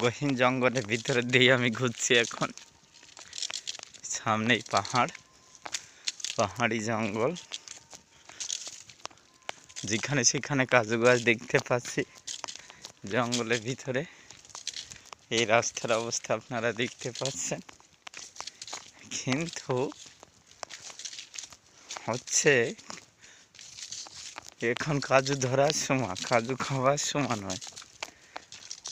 গহীন জঙ্গলের ভিতরে দিয়ে আমি ঘুরছি এখন। সামনেই পাহাড়ি জঙ্গল, যেখানে সেখানে কাজু গাছ দেখতে পাচ্ছি জঙ্গলের ভিতরে। এই রাস্তার অবস্থা আপনারা দেখতে পাচ্ছেন, কিন্তু হচ্ছে এখন কাজু ধরার সময়, কাজু খাওয়ার সময় নয়।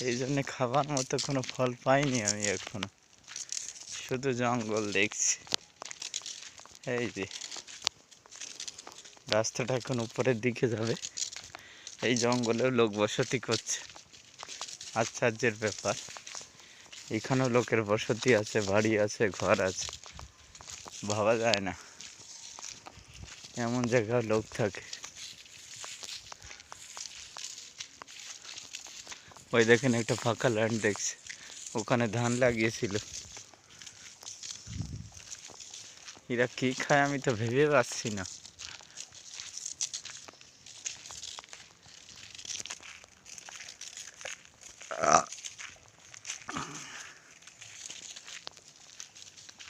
এই জন্যে খাবার মতো কোনো ফল পাইনি আমি এখনো, শুধু জঙ্গল দেখছি। এই যে রাস্তাটা এখন উপরের দিকে যাবে। এই জঙ্গলেও লোক বসতি করছে, আশ্চর্যের ব্যাপার। এখানেও লোকের বসতি আছে, বাড়ি আছে, ঘর আছে। ভাবা যায় না এমন জায়গায় লোক থাকে। ওই দেখেন একটা ফাঁকা ল্যান্ড দেখছে, ওখানে ধান লাগিয়েছিল। এরা কি খায় আমি তো ভেবে পাচ্ছি না।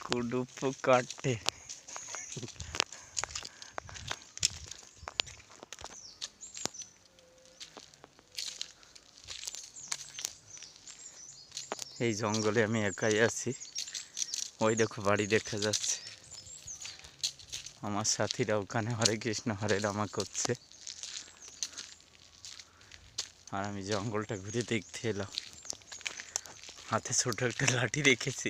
কুডুপ কাটে। এই জঙ্গলে আমি একাই আছি। ওই দেখো বাড়ি দেখা যাচ্ছে, আমার সাথীরা ওখানে হরে কৃষ্ণ হরে রামা করছে, আর আমি জঙ্গলটা ঘুরে দেখতে এলাম। হাতে ছোট একটা লাঠি রেখেছি,